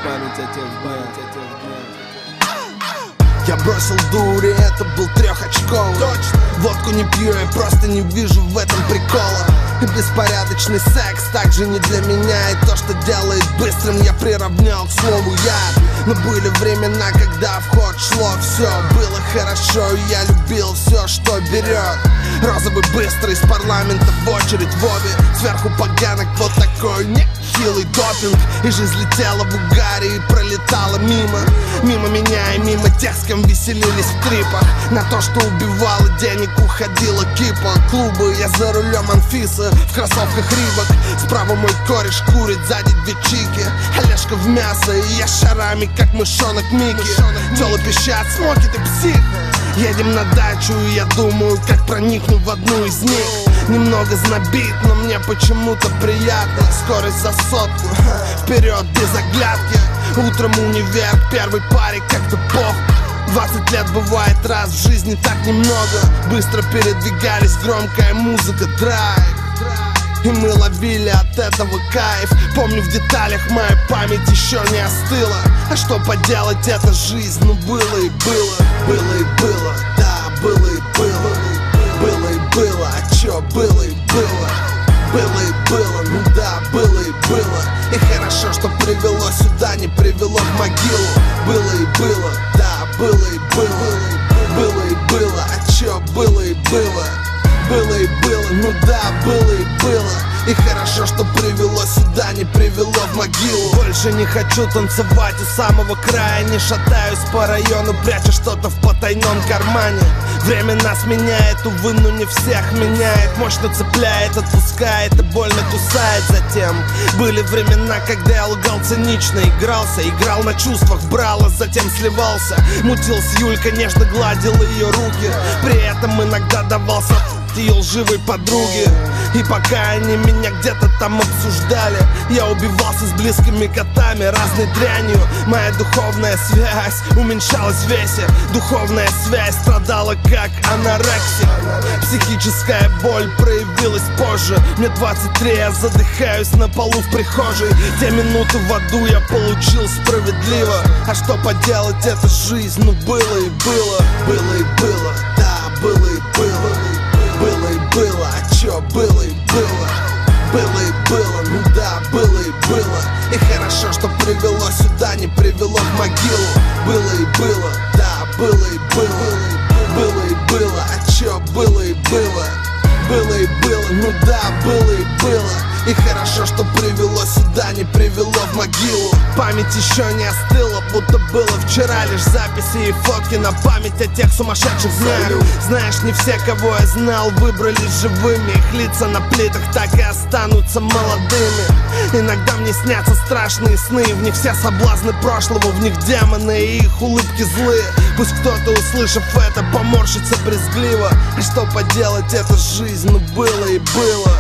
память о тех днях. Я бросил дури, это был трехочковый. Точно. Водку не пью, я просто не вижу в этом прикола. И беспорядочный секс также не для меня. И то, что делает быстрым, я приравнял к слову яд. Но были времена, когда в ход шло все. Было хорошо, и я любил все, что берет. Розовый быстрый из парламента в очередь в обе. Сверху поганок вот такой нехилый допинг. И жизнь летела в угаре и пролетала мимо. Мимо меня и мимо тех, с кем веселились в трипах. На то, что убивало денег, уходила кипа. Клубы, я за рулем Анфиса в кроссовках Рибок. Справа мой кореш курит, сзади две чики. Олежка в мясо, и я шарами, как мышонок Микки. Тёлы пищат, смоки, ты псих. Едем на дачу, и я думаю, как проникну в одну из них. Немного знобит, но мне почему-то приятно. Скорость за сотку, вперед без оглядки. Утром универ, первый парик, как-то пох. 20 лет бывает раз в жизни, так немного. Быстро передвигались, громкая музыка, драйв. И мы ловили от этого кайф. Помню в деталях, моя память еще не остыла. А что поделать, это жизнь, ну было и было. Было и было, да, было и было. Было и было, а чё было и было. Было и было, ну да, было и было. И хорошо, что привело сюда, не привело в могилу. Было и было, да, было и было. Было и было, а чё было и было. Было и было, ну да, было и было. И хорошо, что привело сюда, не привело в могилу. Больше не хочу танцевать у самого края. Не шатаюсь по району, пряча что-то в потайном кармане. Время нас меняет, увы, но не всех меняет. Мощно цепляет, отпускает и больно кусает. Затем были времена, когда я лгал цинично. Играл на чувствах, брал, а затем сливался. Мутил с Юлькой, нежно гладил ее руки. При этом иногда давался ее лживой подруги. И пока они меня где-то там обсуждали, я убивался с близкими котами, разной дрянью. Моя духовная связь уменьшалась в весе. Духовная связь страдала как анорексия. Психическая боль проявилась позже. Мне 23, я задыхаюсь на полу в прихожей. Те минуты в аду я получил справедливо. А что поделать, это жизнь, ну было и было. Было и было, да, было и было. Было и было, а чё было и было. Было и было, ну да, было и было. И хорошо, что привело сюда, не привело в могилу. Было и было, да, было и было. Было и было, а чё было и было. Было и было, ну да, было и было. И хорошо, что привело сюда, не привело в могилу. Память еще не остыла, будто было вчера. Лишь записи и фотки на память о тех сумасшедших днях. Знаешь, не все, кого я знал, выбрались живыми. Их лица на плитах так и останутся молодыми. Иногда мне снятся страшные сны. В них все соблазны прошлого, в них демоны и их улыбки злые. Пусть кто-то, услышав это, поморщится брезгливо. А что поделать, это жизнь, ну было и было.